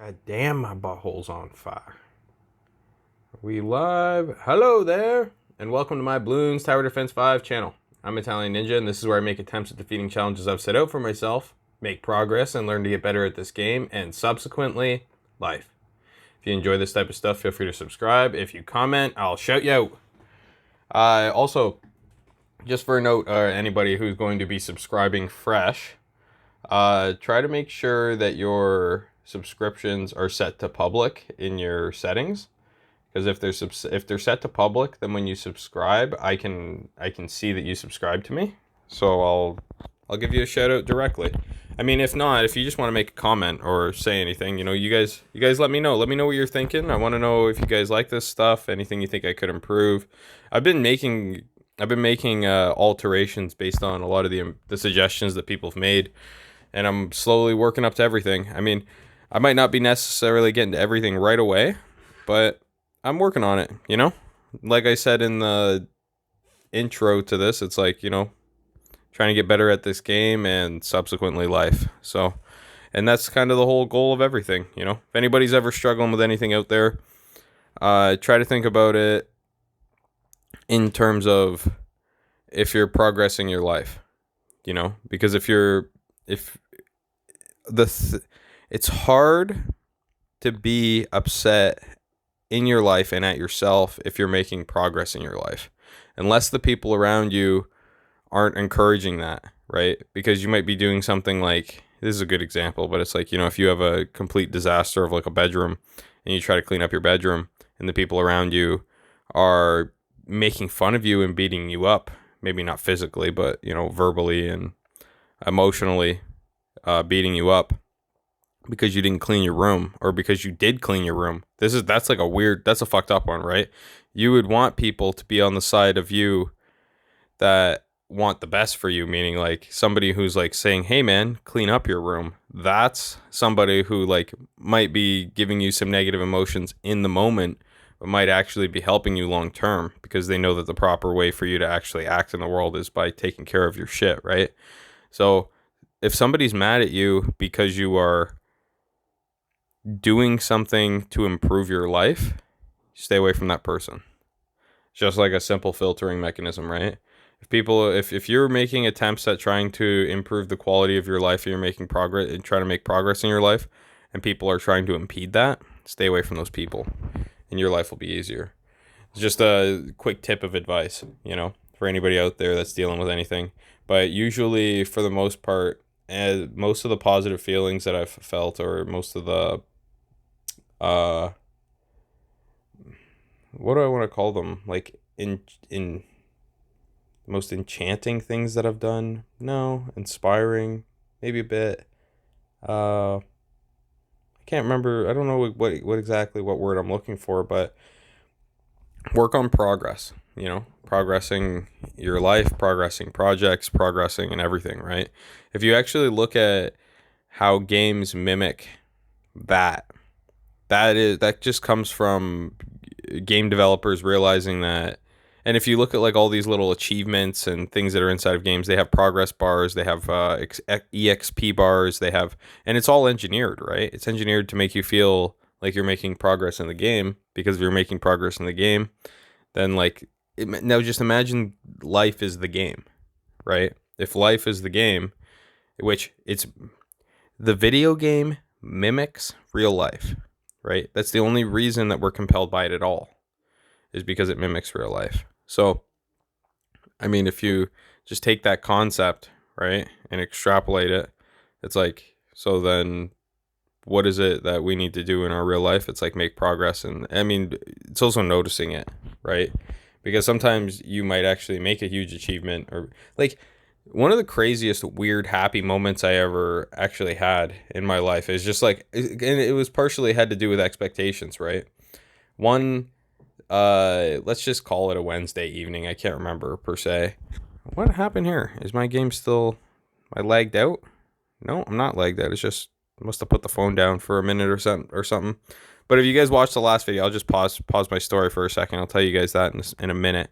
God damn, my butthole's on fire. Are we live? Hello there, and welcome to my Bloons Tower Defense 5 channel. I'm Italian Ninja, and this is where I make attempts at defeating challenges I've set out for myself, make progress, and learn to get better at this game, and subsequently, life. If you enjoy this type of stuff, feel free to subscribe. If you comment, I'll shout you out. Also, just for a note, anybody who's going to be subscribing fresh, try to make sure that your subscriptions are set to public in your settings, because if they're set to public, then when you subscribe, I can see that you subscribe to me, so I'll give you a shout out directly. I mean, if not, if you just want to make a comment or say anything, you guys let me know what you're thinking. I want to know if you guys like this stuff, anything you think I could improve. I've been making alterations based on a lot of the suggestions that people have made, and I'm slowly working up to everything. I mean, I might not be necessarily getting to everything right away, but I'm working on it, Like I said in the intro to this, it's like, trying to get better at this game and subsequently life. So, and that's kind of the whole goal of everything, If anybody's ever struggling with anything out there, try to think about it in terms of if you're progressing your life, because it's hard to be upset in your life and at yourself if you're making progress in your life, unless the people around you aren't encouraging that, right? Because you might be doing something like, this is a good example, but it's like, if you have a complete disaster of like a bedroom and you try to clean up your bedroom and the people around you are making fun of you and beating you up, maybe not physically, but, verbally and emotionally beating you up because you didn't clean your room, or because you did clean your room. That's a fucked up one, right? You would want people to be on the side of you that want the best for you, meaning like somebody who's like saying, hey man, clean up your room. That's somebody who like might be giving you some negative emotions in the moment, but might actually be helping you long term, because they know that the proper way for you to actually act in the world is by taking care of your shit, right? So if somebody's mad at you because you are doing something to improve your life, stay away from that person. Just like a simple filtering mechanism, right? If you're making attempts at trying to improve the quality of your life, and you're making progress and trying to make progress in your life, and people are trying to impede that, stay away from those people, and your life will be easier. It's just a quick tip of advice, for anybody out there that's dealing with anything. But usually, for the most part, most of the positive feelings that I've felt, or most of the what do I want to call them? Like in most enchanting things that I've done? No, inspiring, maybe a bit. I can't remember. I don't know what exactly what word I'm looking for, but work on progress. Progressing your life, progressing projects, progressing and everything, right? If you actually look at how games mimic that just comes from game developers realizing that. And if you look at like all these little achievements and things that are inside of games, they have progress bars, they have exp bars, and it's all engineered, right? It's engineered to make you feel like you're making progress in the game, because if you're making progress in the game, then now just imagine life is the game, right? If life is the game, which it's the video game mimics real life, right? That's the only reason that we're compelled by it at all, is because it mimics real life. So, I mean, if you just take that concept, right, and extrapolate it, it's like, so then what is it that we need to do in our real life? It's like make progress. And I mean, it's also noticing it, right? Because sometimes you might actually make a huge achievement, or like one of the craziest weird happy moments I ever actually had in my life is just like, and it was partially had to do with expectations, right? One, let's just call it a Wednesday evening. I can't remember per se. What happened here? Is my game still, I lagged out? No, I'm not lagged out. It's just, I must have put the phone down for a minute or something. But if you guys watched the last video, I'll just pause my story for a second. I'll tell you guys that in a minute.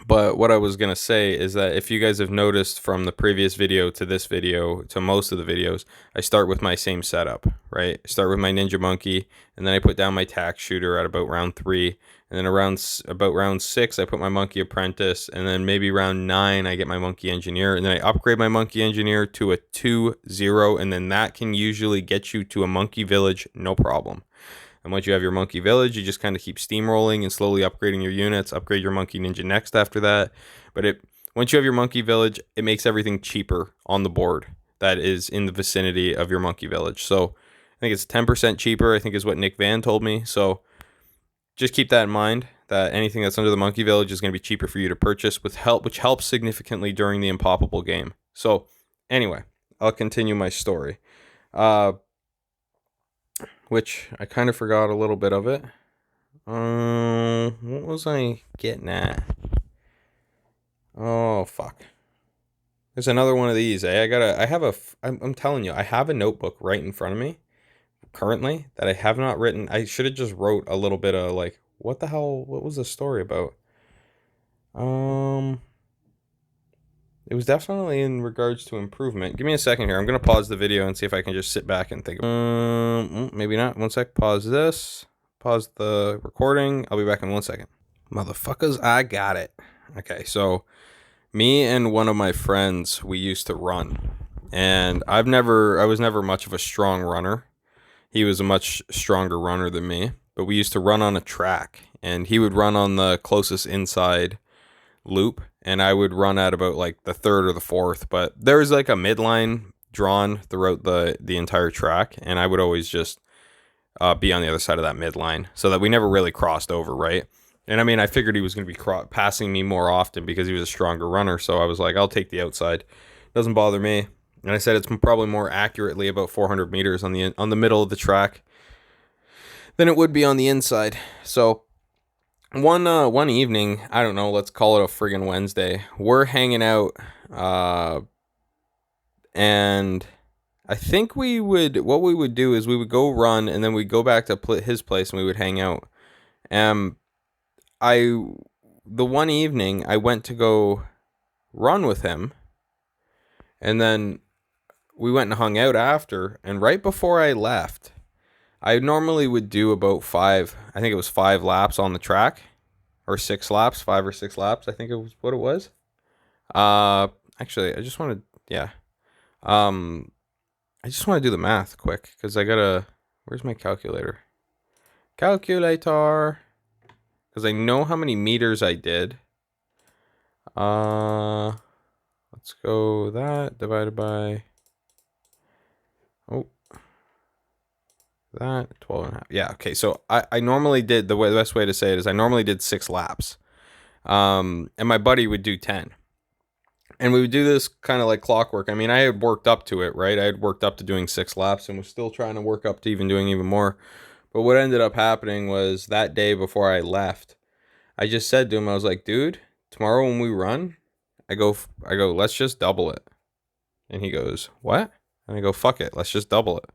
But what I was going to say is that if you guys have noticed from the previous video to this video to most of the videos, I start with my same setup, right? I start with my Ninja Monkey, and then I put down my tack shooter at about round 3, and then about round 6 I put my Monkey Apprentice, and then maybe round 9 I get my Monkey Engineer, and then I upgrade my Monkey Engineer to a 2-0, and then that can usually get you to a Monkey Village no problem. And once you have your Monkey Village, you just kind of keep steamrolling and slowly upgrading your units. Upgrade your Monkey Ninja next after that. But once you have your Monkey Village, it makes everything cheaper on the board that is in the vicinity of your Monkey Village. So I think it's 10% cheaper, I think is what Nick Van told me. So just keep that in mind, that anything that's under the Monkey Village is going to be cheaper for you to purchase, which helps significantly during the Impoppable game. So anyway, I'll continue my story. Which I kind of forgot a little bit of it. What was I getting at? Oh, fuck. There's another one of these. I'm telling you, I have a notebook right in front of me currently that I have not written. I should have just wrote a little bit of like, what the hell, what was the story about? It was definitely in regards to improvement. Give me a second here. I'm going to pause the video and see if I can just sit back and think. Maybe not. One sec. Pause this. Pause the recording. I'll be back in 1 second. Motherfuckers, I got it. Okay, so me and one of my friends, we used to run. And I was never much of a strong runner. He was a much stronger runner than me. But we used to run on a track. And he would run on the closest inside loop, and I would run at about like the 3rd or the 4th, but there was like a midline drawn throughout the entire track, and I would always just be on the other side of that midline so that we never really crossed over, right? And I mean, I figured he was going to be passing me more often because he was a stronger runner, so I was like, I'll take the outside. Doesn't bother me. And I said it's probably more accurately about 400 meters on the middle of the track than it would be on the inside. So one evening, I don't know, let's call it a friggin' Wednesday, we're hanging out, and I think what we would do is we would go run, and then we'd go back to his place, and we would hang out. The one evening, I went to go run with him, and then we went and hung out after, and right before I left, I normally would do about 5 laps on the track, or 6 laps, 5 or 6 laps, I think it was what it was. Actually, I just want to do the math quick, because where's my calculator? Calculator, because I know how many meters I did. Let's go that divided by, that 12 and a half. Yeah, okay. So I normally did, the best way to say it is I normally did 6 laps. And my buddy would do 10. And we would do this kind of like clockwork. I mean, I had worked up to it, right? I had worked up to doing 6 laps and was still trying to work up to doing even more. But what ended up happening was that day before I left, I just said to him, I was like, dude, tomorrow when we run, I go, let's just double it. And he goes, what? And I go, fuck it, let's just double it.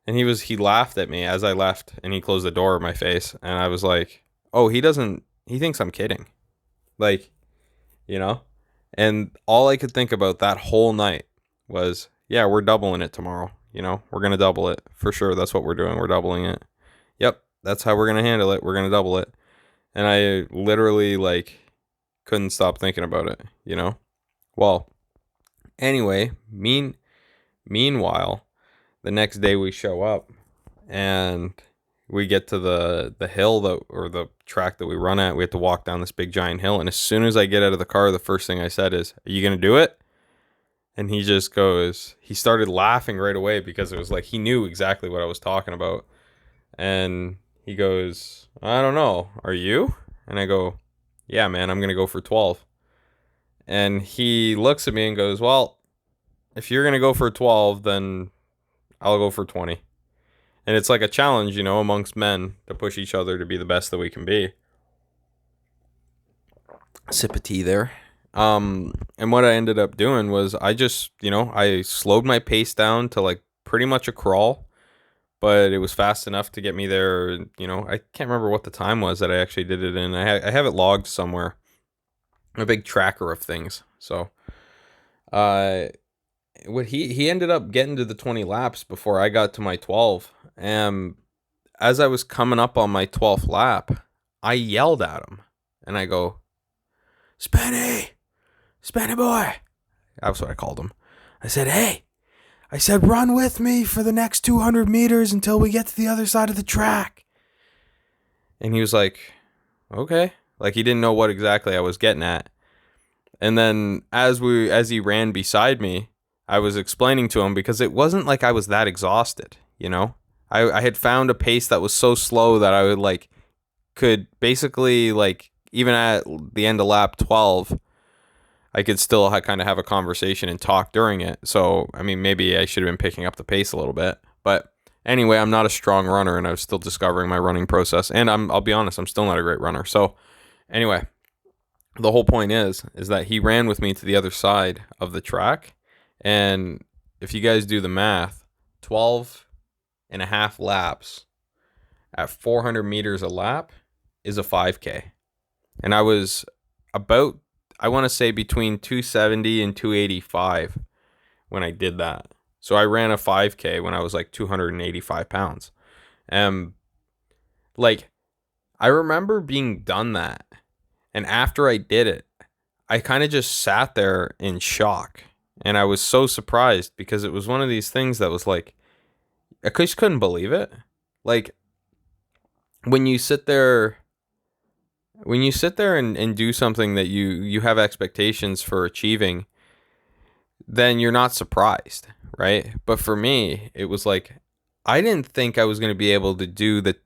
And he laughed at me as I left, and he closed the door in my face. And I was like, oh, he thinks I'm kidding. Like, you know? And all I could think about that whole night was, yeah, we're doubling it tomorrow. You know, we're going to double it for sure. That's what we're doing. We're doubling it. Yep. That's how we're going to handle it. We're going to double it. And I literally like couldn't stop thinking about it, you know? Well, anyway, meanwhile, the next day we show up and we get to the hill or the track that we run at. We have to walk down this big giant hill. And as soon as I get out of the car, the first thing I said is, are you going to do it? And he started laughing right away because it was like, he knew exactly what I was talking about. And he goes, I don't know. Are you? And I go, yeah, man, I'm going to go for 12. And he looks at me and goes, well, if you're going to go for 12, then I'll go for 20. And it's like a challenge, you know, amongst men to push each other to be the best that we can be. Sip of tea there. And what I ended up doing was I just, you know, I slowed my pace down to like pretty much a crawl, but it was fast enough to get me there. You know, I can't remember what the time was that I actually did it in. I have it logged somewhere. I'm a big tracker of things. So, what he ended up getting to the 20 laps before I got to my 12. And as I was coming up on my 12th lap, I yelled at him and I go, Spenny, Spenny boy. That's what I called him. I said, hey, I said, run with me for the next 200 meters until we get to the other side of the track. And he was like, okay. Like, he didn't know what exactly I was getting at. And then as he ran beside me, I was explaining to him, because it wasn't like I was that exhausted, you know? I had found a pace that was so slow that I would could basically, even at the end of lap 12, I could still kind of have a conversation and talk during it. So, I mean, maybe I should have been picking up the pace a little bit. But anyway, I'm not a strong runner, and I was still discovering my running process. And I'll be honest, I'm still not a great runner. So anyway, the whole point is that he ran with me to the other side of the track. And if you guys do the math, 12 and a half laps at 400 meters a lap is a 5K. And I was about, I want to say, between 270 and 285 when I did that. So I ran a 5K when I was 285 pounds. I remember being done that. And after I did it, I kind of just sat there in shock. And I was so surprised, because it was one of these things that was I just couldn't believe it. When you sit there and do something that you have expectations for achieving, then you're not surprised, right? But for me, it was I didn't think I was going to be able to do the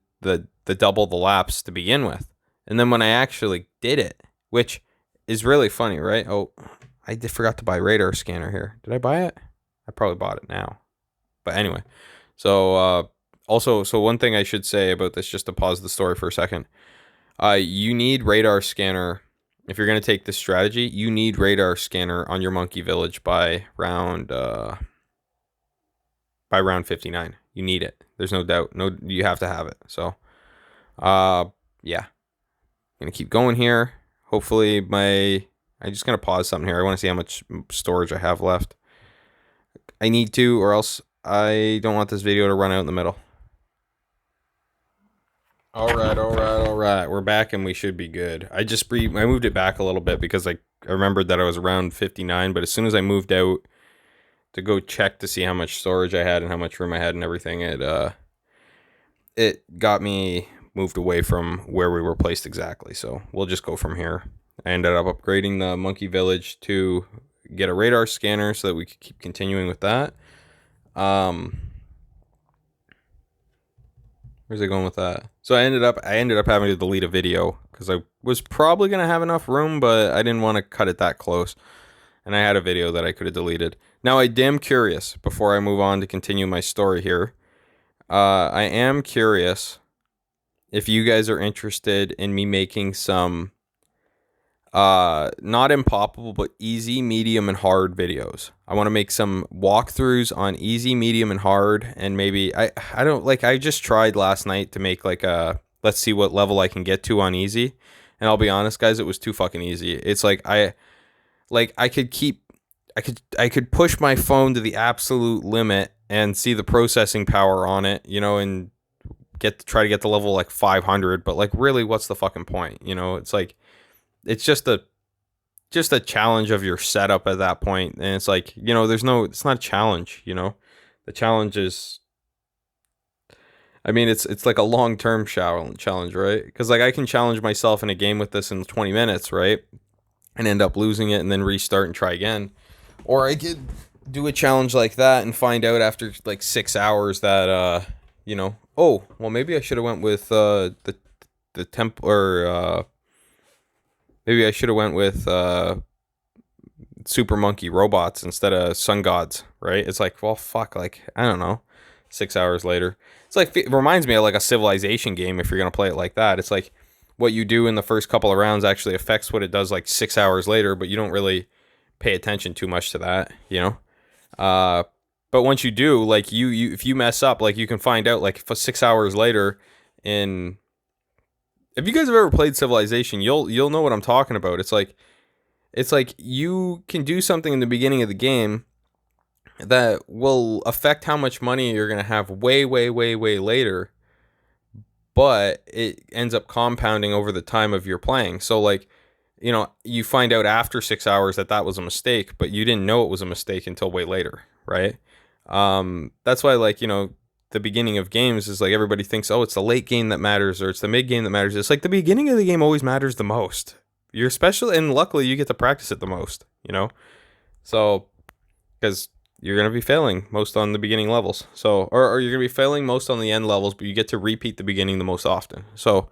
double the laps to begin with. And then when I actually did it, which is really funny, right? Oh, I forgot to buy radar scanner here. Did I buy it? I probably bought it now. But anyway, so one thing I should say about this, just to pause the story for a second. You need radar scanner. If you're going to take this strategy, you need radar scanner on your monkey village by round 59. You need it. There's no doubt. No, you have to have it. So, yeah. I'm going to keep going here. Hopefully I'm just going to pause something here. I want to see how much storage I have left. I need to, or else I don't want this video to run out in the middle. All right. We're back and we should be good. I moved it back a little bit because I remembered that I was around 59, but as soon as I moved out to go check to see how much storage I had and how much room I had and everything, it got me moved away from where we were placed exactly. So we'll just go from here. I ended up upgrading the monkey village to get a radar scanner so that we could keep continuing with that. Where's it going with that? So I ended up having to delete a video because I was probably going to have enough room, but I didn't want to cut it that close. And I had a video that I could have deleted. Now, I am curious, before I move on to continue my story here, I am curious if you guys are interested in me making some not impoppable, but easy, medium, and hard videos. I want to make some walkthroughs on easy, medium, and hard, and maybe I just tried last night to make let's see what level I can get to on easy, and I'll be honest, guys, it was too fucking easy. It's I could push my phone to the absolute limit and see the processing power on it, and try to get the level 500, but really, what's the fucking point? It's just a challenge of your setup at that point. And it's it's not a challenge, the challenge is, it's like a long-term challenge, right? Because I can challenge myself in a game with this in 20 minutes, right? And end up losing it and then restart and try again. Or I could do a challenge like that and find out after 6 hours that, oh, well, maybe I should have went with the temp, or maybe I should have went with Super Monkey Robots instead of Sun Gods, right? It's well, fuck, I don't know, 6 hours later. It reminds me of a Civilization game if you're going to play it like that. It's what you do in the first couple of rounds actually affects what it does 6 hours later, but you don't really pay attention too much to that, but once you do, you if you mess up, you can find out for 6 hours later if you guys have ever played Civilization, you'll know what I'm talking about. It's It's like you can do something in the beginning of the game that will affect how much money you're going to have way, way, way, way later, but it ends up compounding over the time of your playing. So, like, you find out after 6 hours that that was a mistake, but you didn't know it was a mistake until way later, right? That's why, like, the beginning of games is like everybody thinks, oh, it's the late game that matters or it's the mid game that matters. It's like the beginning of the game always matters the most. You're special, and luckily you get to practice it the most, So, because you're going to be failing most on the beginning levels. So, or you're going to be failing most on the end levels, but you get to repeat the beginning the most often. So,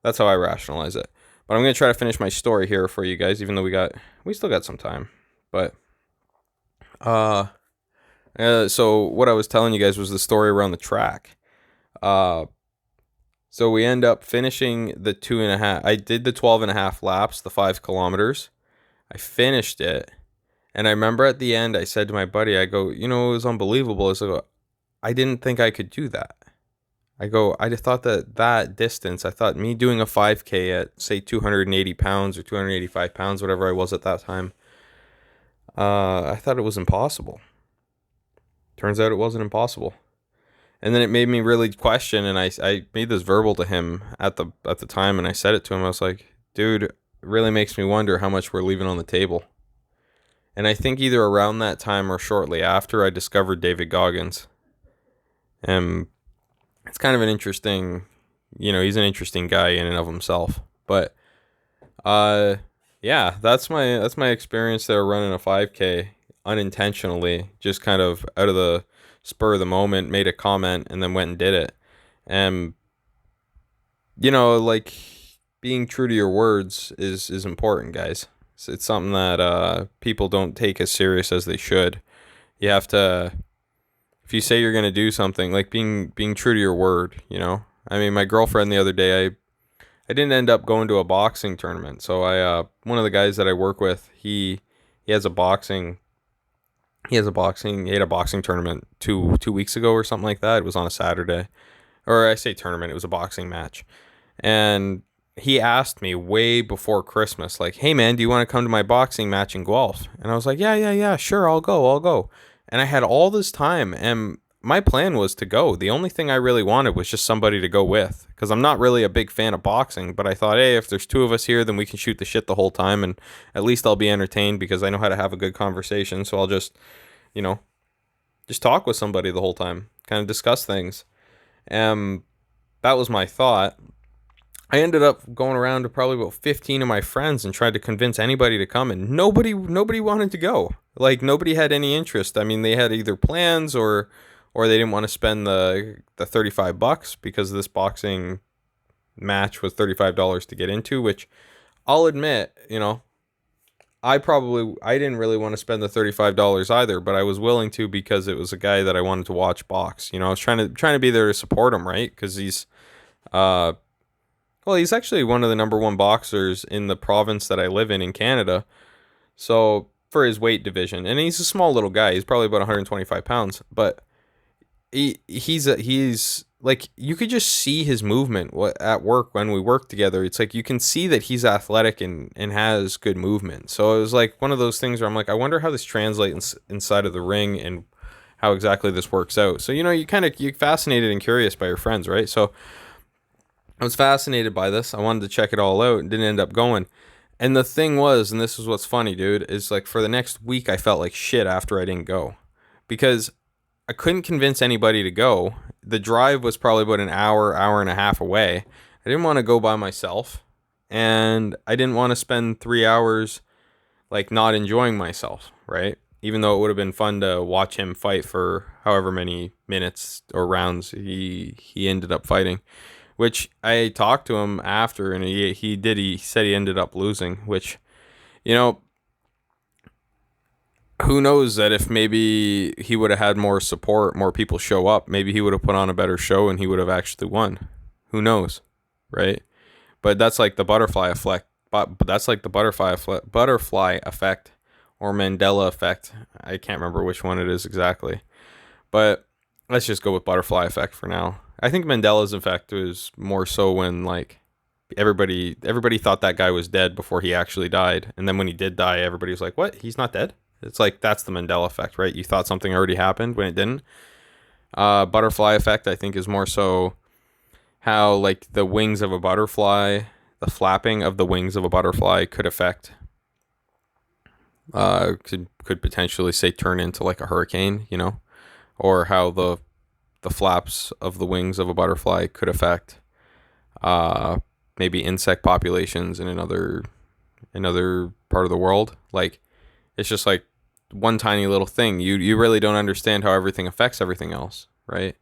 that's how I rationalize it. But I'm going to try to finish my story here for you guys, even though we still got some time. But, so what I was telling you guys was the story around the track. So we end up finishing the 2.5. I did the 12.5 laps, the 5 kilometers. I finished it. And I remember at the end, I said to my buddy, I go, it was unbelievable. I didn't think I could do that. I just thought that distance, I thought me doing a 5K at, say, 280 pounds or 285 pounds, whatever I was at that time, I thought it was impossible. Turns out it wasn't impossible. And then it made me really question, and I made this verbal to him at the time, and I said it to him. I was like, dude, it really makes me wonder how much we're leaving on the table. And I think either around that time or shortly after, I discovered David Goggins. And it's kind of an interesting, he's an interesting guy in and of himself. But yeah, that's my experience there running a 5K unintentionally, just kind of out of the spur of the moment, made a comment and then went and did it. And like, being true to your words is important, guys. It's something that people don't take as serious as they should. You have to, if you say you're going to do something, like being true to your word, I mean, my girlfriend the other day, I didn't end up going to a boxing tournament. So one of the guys that I work with, he had a boxing tournament two weeks ago or something like that. It was on a Saturday, or I say tournament, it was a boxing match. And he asked me way before Christmas, like, hey man, do you want to come to my boxing match in Guelph? And I was like, yeah, sure, I'll go. And I had all this time, and my plan was to go. The only thing I really wanted was just somebody to go with, because I'm not really a big fan of boxing, but I thought, hey, if there's two of us here, then we can shoot the shit the whole time, and at least I'll be entertained because I know how to have a good conversation. So I'll just, just talk with somebody the whole time, kind of discuss things. That was my thought. I ended up going around to probably about 15 of my friends and tried to convince anybody to come, and nobody wanted to go. Like, nobody had any interest. I mean, they had either plans or they didn't want to spend the $35 because this boxing match was $35 to get into, which I'll admit, I didn't really want to spend the $35 either, but I was willing to because it was a guy that I wanted to watch box. I was trying to be there to support him, right? Because he's he's actually one of the number one boxers in the province that I live in Canada. So, for his weight division, and he's a small little guy. He's probably about 125 pounds, but he's like, you could just see his movement at work when we work together. It's like you can see that he's athletic and has good movement. So it was like one of those things where I'm like, I wonder how this translates inside of the ring and how exactly this works out. So, you're fascinated and curious by your friends, right? So I was fascinated by this. I wanted to check it all out and didn't end up going. And the thing was, and this is what's funny, dude, is like for the next week, I felt like shit after I didn't go because I couldn't convince anybody to go. The drive was probably about an hour and a half away. I didn't want to go by myself, and I didn't want to spend 3 hours like not enjoying myself, right? Even though it would have been fun to watch him fight for however many minutes or rounds he ended up fighting. Which I talked to him after, and he said he ended up losing, which, who knows that if maybe he would have had more support, more people show up, maybe he would have put on a better show and he would have actually won. Who knows, right? But that's like the butterfly effect. But that's like the butterfly effect or Mandela effect. I can't remember which one it is exactly. But let's just go with butterfly effect for now. I think Mandela's effect was more so when, like, everybody thought that guy was dead before he actually died, and then when he did die, everybody was like, what, he's not dead? It's like, that's the Mandela effect, right? You thought something already happened when it didn't. Butterfly effect, I think, is more so how, like, the wings of a butterfly, the flapping of the wings of a butterfly could affect, could potentially, say, turn into like a hurricane, you know, or how the flaps of the wings of a butterfly could affect maybe insect populations in another part of the world. Like, it's just like one tiny little thing. You really don't understand how everything affects everything else, right?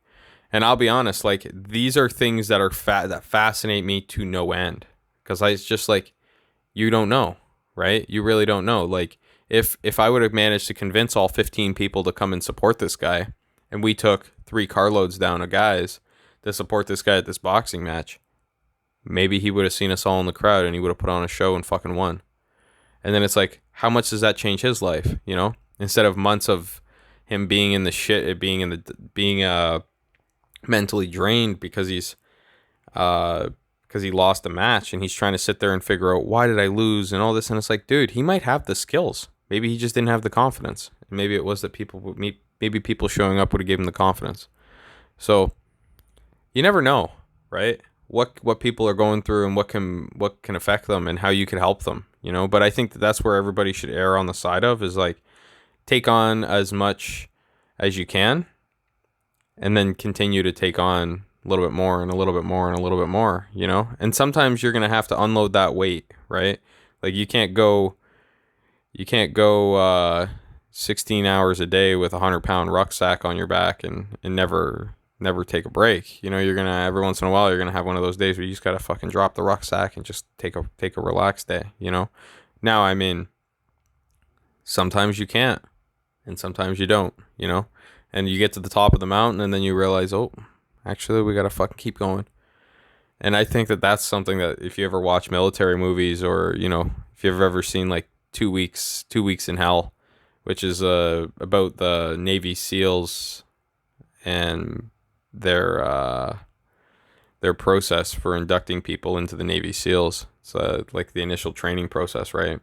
And I'll be honest, like, these are things that that fascinate me to no end, because it's just like, you don't know, right? You really don't know. Like, if I would have managed to convince all 15 people to come and support this guy, and we took 3 carloads down of guys to support this guy at this boxing match, maybe he would have seen us all in the crowd and he would have put on a show and fucking won. And then it's like, how much does that change his life? You know, instead of months of him being in the shit, being mentally drained because he lost a match, and he's trying to sit there and figure out, why did I lose and all this. And it's like, dude, he might have the skills. Maybe he just didn't have the confidence. Maybe it was that maybe people showing up would have given him the confidence. So you never know, right? What people are going through and what can affect them and how you could help them, you know. But I think that's where everybody should err on the side of, is like, take on as much as you can, and then continue to take on a little bit more and a little bit more and a little bit more, you know. And sometimes you're gonna have to unload that weight, right? Like, you can't go 16 hours a day with a 100-pound rucksack on your back and never take a break. You know, you're gonna, every once in a while, you're gonna have one of those days where you just gotta fucking drop the rucksack and just take a relaxed day, you know. Now, I mean, sometimes you can't, and sometimes you don't, you know. And you get to the top of the mountain, and then you realize, oh, actually, we gotta fucking keep going. And I think that that's something that, if you ever watch military movies, or, you know, if you've ever seen like two weeks in Hell, which is about the Navy SEALs and their process for inducting people into the Navy SEALs. It's like the initial training process, right?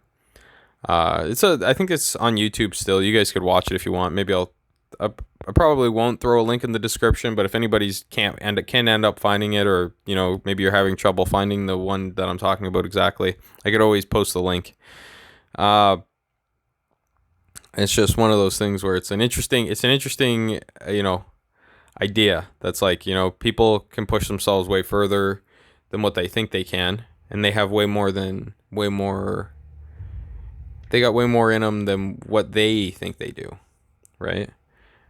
I think it's on YouTube still. You guys could watch it if you want. Maybe I probably won't throw a link in the description, but if anybody's can end up finding it, or, you know, maybe you're having trouble finding the one that I'm talking about exactly, I could always post the link. It's just one of those things where it's an interesting, you know, idea that's like, you know, people can push themselves way further than what they think they can, and they have way more in them than what they think they do, right?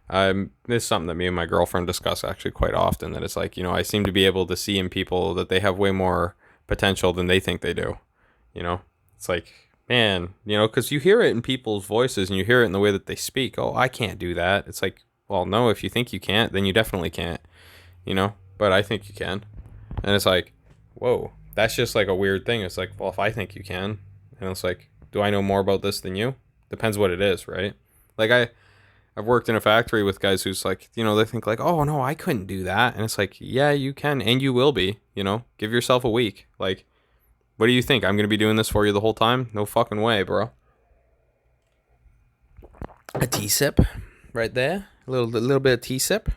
This is something that me and my girlfriend discuss actually quite often, that it's like, you know, I seem to be able to see in people that they have way more potential than they think they do, you know. It's like, man, you know, because you hear it in people's voices and you hear it in the way that they speak. Oh, I can't do that. It's like, well, no, if you think you can't, then you definitely can't, you know. But I think you can. And it's like, whoa, that's just like a weird thing. It's like, well, if I think you can, and it's like, do I know more about this than you? Depends what it is, right? Like, I've worked in a factory with guys who's like, you know, they think like, oh no, I couldn't do that. And it's like, yeah, you can, and you will be, you know. Give yourself a week. Like, what do you think? I'm going to be doing this for you the whole time? No fucking way, bro. A tea sip right there. A little bit of tea sip.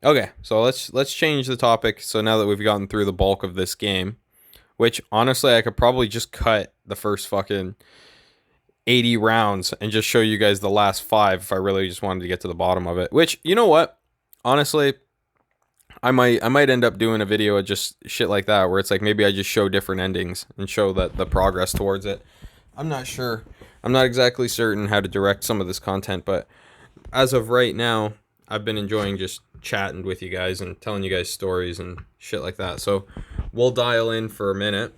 Okay, so let's change the topic. So now that we've gotten through the bulk of this game, which honestly I could probably just cut the first fucking 80 rounds and just show you guys the last 5 if I really just wanted to get to the bottom of it. Which, you know what? Honestly, I might end up doing a video of just shit like that, where it's like, maybe I just show different endings and show that the progress towards it. I'm not sure. I'm not exactly certain how to direct some of this content, but as of right now, I've been enjoying just chatting with you guys and telling you guys stories and shit like that. So we'll dial in for a minute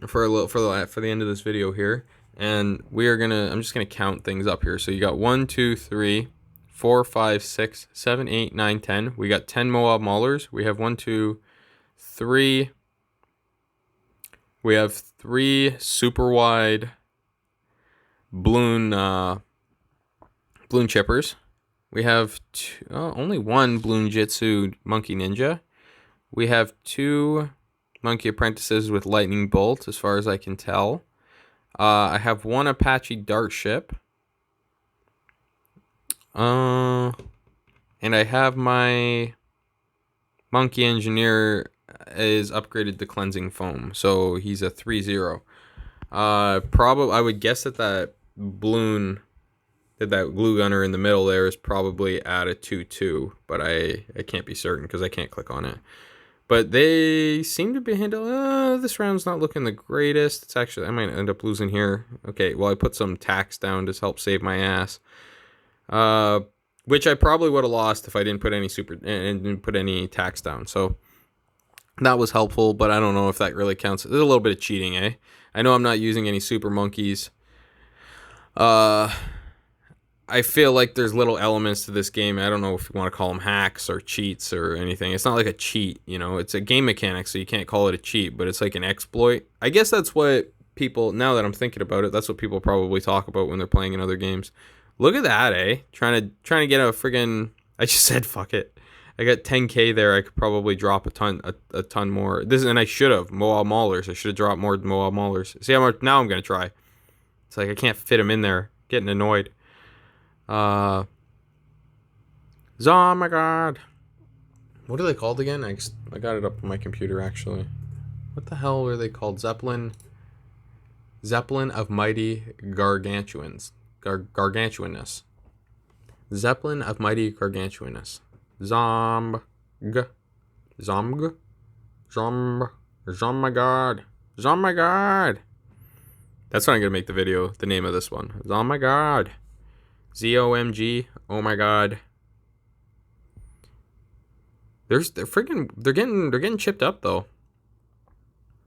for the end of this video here, and I'm just gonna count things up here. So you got 1, 2, 3, 4, 5, 6, 7, 8, 9, 10. We got 10 Moab Maulers. We have 1, 2, 3. We have 3 super wide Bloon chippers. We have only 1 Bloon Jitsu Monkey Ninja. We have 2 Monkey Apprentices with Lightning Bolt, as far as I can tell. I have one Apache Dart ship. And I have my Monkey Engineer is upgraded to Cleansing Foam, so he's a 3-0. Probably I would guess that Bloon, that glue gunner in the middle there is probably at a 2-2, but I can't be certain because I can't click on it. But they seem to be handling. This round's not looking the greatest. It's actually, I might end up losing here. Okay, well I put some tax down to help save my ass. Which I probably would have lost if I didn't put any tax down. So that was helpful, but I don't know if that really counts. There's a little bit of cheating, eh? I know I'm not using any super monkeys. I feel like there's little elements to this game. I don't know if you want to call them hacks or cheats or anything. It's not like a cheat, you know. It's a game mechanic, so you can't call it a cheat, but it's like an exploit. I guess that's what people, now that I'm thinking about it, that's what people probably talk about when they're playing in other games. Look at that, eh? Trying to get a friggin', I just said fuck it. I got 10k there. I could probably drop a ton more. And I should have Moab Maulers. I should have dropped more Moab Maulers. See how much now I'm gonna try. It's like I can't fit them in there. Getting annoyed. Oh my god. What are they called again? I got it up on my computer actually. What the hell were they called? Zeppelin of Mighty Gargantuans. Gargantuanness. Zeppelin of Mighty Gargantuanness. ZOMG. My god. My god. That's what I'm gonna make the video, the name of this one. My god. ZOMG. Oh my god. They're getting chipped up though.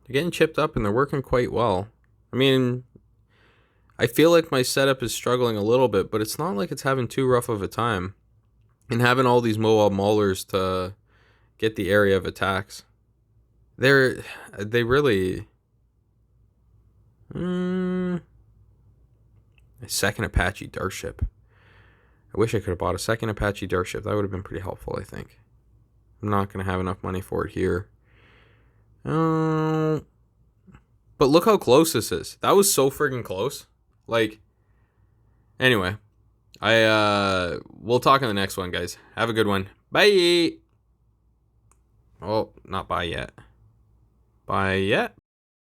They're getting chipped up and they're working quite well. I mean, I feel like my setup is struggling a little bit, but it's not like it's having too rough of a time. And having all these Moab Maulers to get the area of attacks. They really... A second Apache Dart ship. I wish I could have bought a second Apache Dart ship. That would have been pretty helpful, I think. I'm not going to have enough money for it here. But look how close this is. That was so friggin' close. Like, anyway. We'll talk in the next one, guys. Have a good one. Bye! Oh, not bye yet. Bye yet.